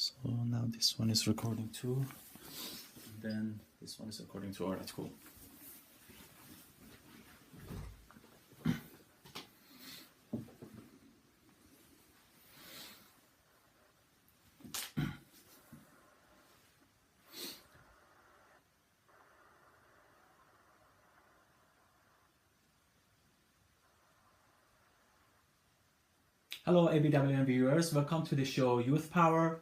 So now this one is recording too. And then this one is recording too. Alright, cool. Hello ABWM viewers, welcome to the show Youth Power.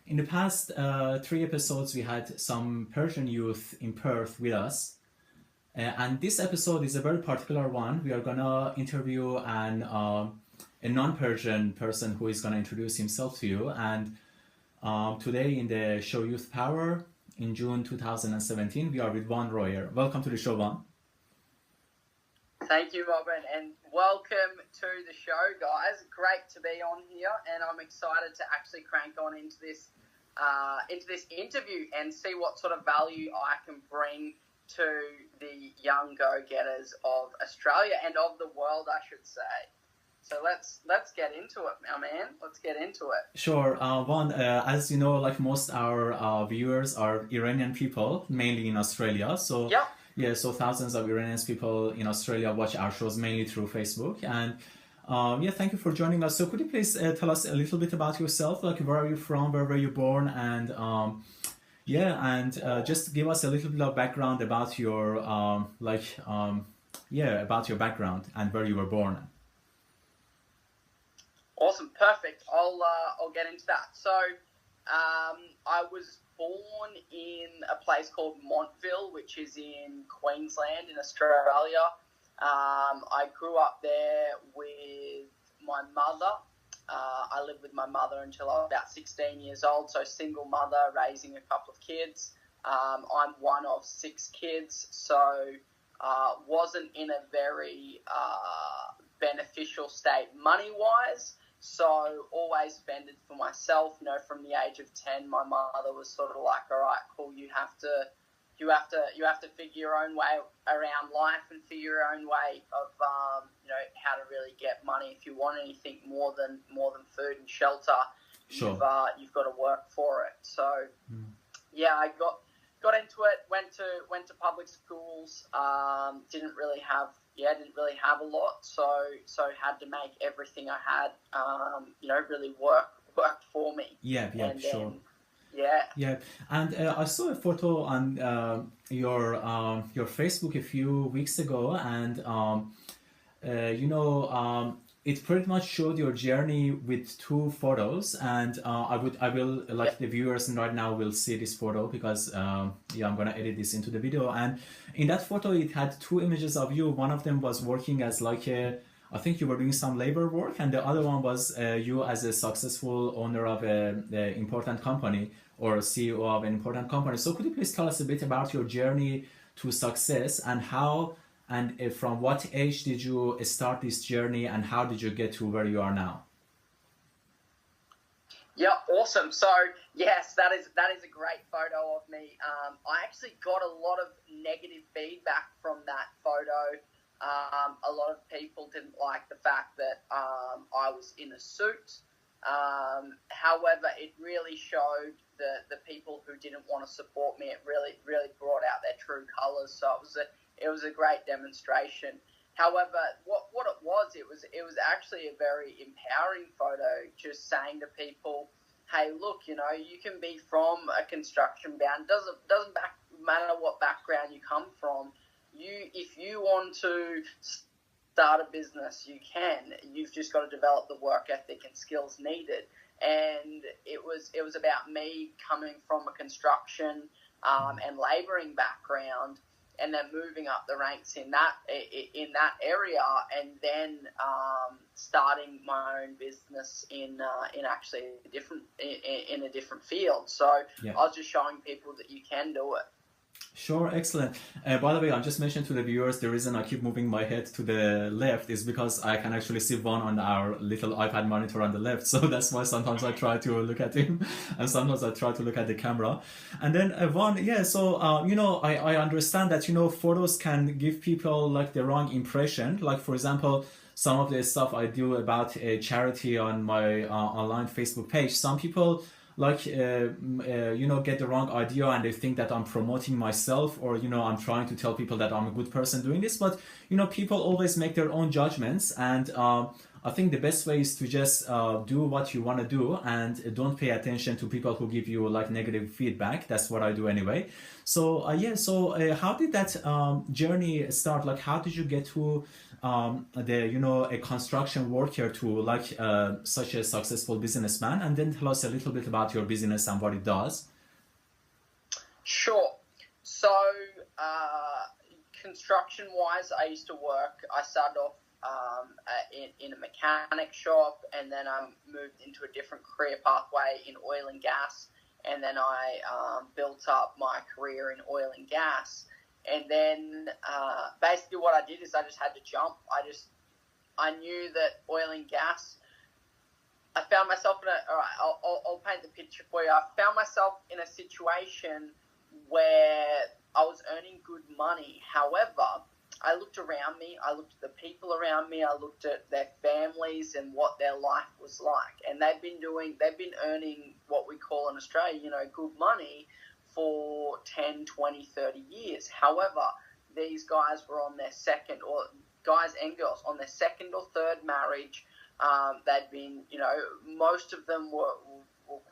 In the past 3 episodes we had some Persian youth in Perth with us, and this episode is a very particular one. We are gonna interview a non-Persian person who is gonna introduce himself to you, and today in the show Youth Power in June 2017 we are with Van Royer. Welcome to the show, Van. Thank you, Robin, and welcome to the show, guys. Great to be on here, and I'm excited to actually crank on into this interview and see what sort of value I can bring to the young go-getters of Australia and of the world, I should say. So let's get into it, my man. Let's get into it. Sure, Van. As you know, like most our viewers are Iranian people, mainly in Australia. So. Yep. Yeah, so thousands of Iranian people in Australia watch our shows mainly through Facebook. And yeah, thank you for joining us. So could you please tell us a little bit about yourself? Like, where are you from? Where were you born? And just give us a little bit of background about your about your background and where you were born. Awesome, perfect. I'll get into that. So I was born in a place called Montville, which is in Queensland in Australia. I grew up there with my mother. I lived with my mother until I was about 16 years old, so single mother raising a couple of kids. I'm one of 6 kids, so wasn't in a very beneficial state money-wise. So always fended for myself. You know, from the age of 10, my mother was sort of like, "All right, cool. You have to figure your own way around life and figure your own way of how to really get money. If you want anything more than food and shelter, sure. you've got to work for it." So yeah, I got into it. Went to public schools. Didn't really have a lot, so had to make everything I had, really work for me. Yeah, and sure. Then, yeah. Yeah, and I saw a photo on your Facebook a few weeks ago, and it pretty much showed your journey with 2 photos, and I will the viewers right now will see this photo because I'm gonna edit this into the video. And in that photo it had 2 images of you. One of them was working as I think you were doing some labor work, and the other one was you as a successful owner of an important company or CEO of an important company. So could you please tell us a bit about your journey to success, and how and from what age did you start this journey, and how did you get to where you are now? Yeah, awesome. So yes, that is a great photo of me. I actually got a lot of negative feedback from that photo. A lot of people didn't like the fact that I was in a suit. However, it really showed the people who didn't want to support me. It really brought out their true colours. So it was a great demonstration. However, what it was actually a very empowering photo, just saying to people, hey, look, you can be from a construction background. Doesn't matter what background you come from. If you want to start a business, you can. You've just got to develop the work ethic and skills needed. And it was about me coming from a construction and labouring background, and then moving up the ranks in that area, and then starting my own business in a different field. So yeah. I was just showing people that you can do it. Sure, excellent. By the way, I just mentioned to the viewers, the reason I keep moving my head to the left is because I can actually see Van on our little iPad monitor on the left. So that's why sometimes I try to look at him, and sometimes I try to look at the camera. And then Van, yeah, so, I understand that, photos can give people like the wrong impression. Like, for example, some of the stuff I do about a charity on my online Facebook page, some people like you know, get the wrong idea and they think that I'm promoting myself, or you know, I'm trying to tell people that I'm a good person doing this. But you know, people always make their own judgments, and I think the best way is to just do what you want to do, and don't pay attention to people who give you like negative feedback. That's what I do anyway. So yeah, so how did that journey start? Like, how did you get to the, you know, a construction worker to like such a successful businessman? And then tell us a little bit about your business and what it does. Sure. So, construction-wise, I used to work. I started off in a mechanic shop, and then I moved into a different career pathway in oil and gas, and then I built up my career in oil and gas. And then basically what I did is I just had to jump. I knew that oil and gas, I found myself in all right, I'll paint the picture for you. I found myself in a situation where I was earning good money. However, I looked around me, I looked at the people around me, I looked at their families and what their life was like. And they've been earning what we call in Australia, you know, good money for 10, 20, 30 years. However, these guys were on their second, or guys and girls, on their second or third marriage. They'd been, you know, most of them were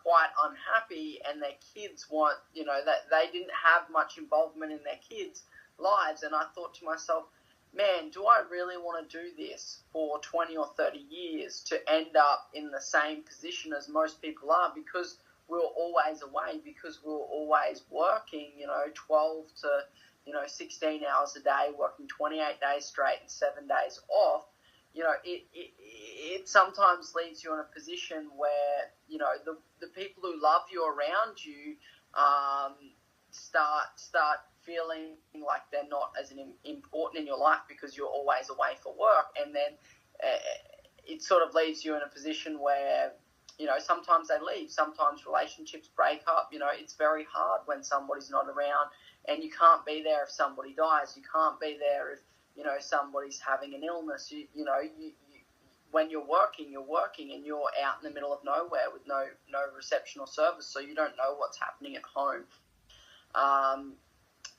quite unhappy, and their kids weren't, you know, that they didn't have much involvement in their kids' lives. And I thought to myself, man, do I really want to do this for 20 or 30 years to end up in the same position as most people are? Because we were always away, because we were always working, you know, 12 to, you know, 16 hours a day, working 28 days straight and 7 days off. You know, it sometimes leaves you in a position where, you know, the people who love you around you start feeling like they're not as important in your life because you're always away for work. And then it sort of leaves you in a position where, you know, sometimes they leave, sometimes relationships break up. You know, it's very hard when somebody's not around, and you can't be there if somebody dies. You can't be there if, you know, somebody's having an illness. You know, when you're working, and you're out in the middle of nowhere with no reception or service, so you don't know what's happening at home.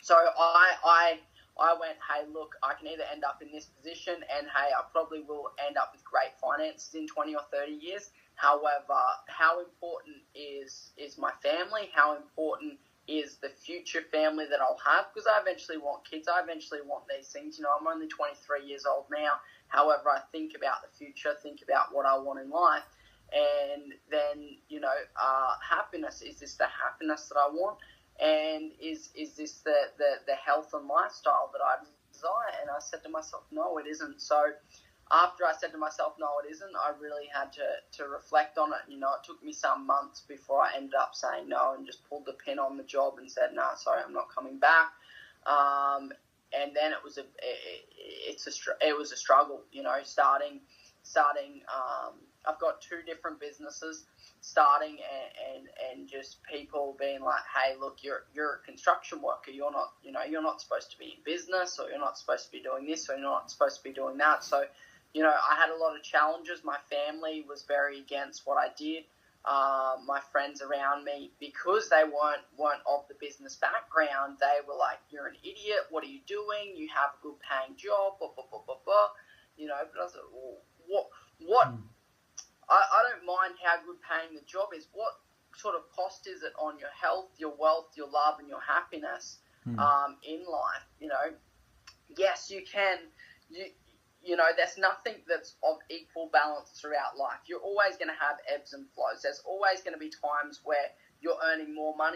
So I went, hey, look, I can either end up in this position, and hey, I probably will end up with great finances in 20 or 30 years. However, how important is my family? How important is the future family that I'll have? Because I eventually want kids. I eventually want these things. You know, I'm only 23 years old now. However, I think about the future, think about what I want in life. And then, you know, happiness. Is this the happiness that I want? And is this the health and lifestyle that I desire? And I said to myself, no, it isn't. So after I said to myself, no, it isn't, I really had to reflect on it. You know, it took me some months before I ended up saying no and just pulled the pin on the job and said, no, sorry, I'm not coming back. And then it was a struggle, you know, starting. I've got two different businesses, starting and just people being like, hey, look, you're a construction worker. You're not supposed to be in business, or you're not supposed to be doing this, or you're not supposed to be doing that. So, you know, I had a lot of challenges. My family was very against what I did. My friends around me, because they weren't of the business background, they were like, you're an idiot. What are you doing? You have a good paying job, blah, blah, blah, blah, blah. You know, but I was like, well, what? I don't mind how good paying the job is. What sort of cost is it on your health, your wealth, your love, and your happiness in life? You know, yes, you can. You know, there's nothing that's of equal balance throughout life. You're always going to have ebbs and flows. There's always going to be times where you're earning more money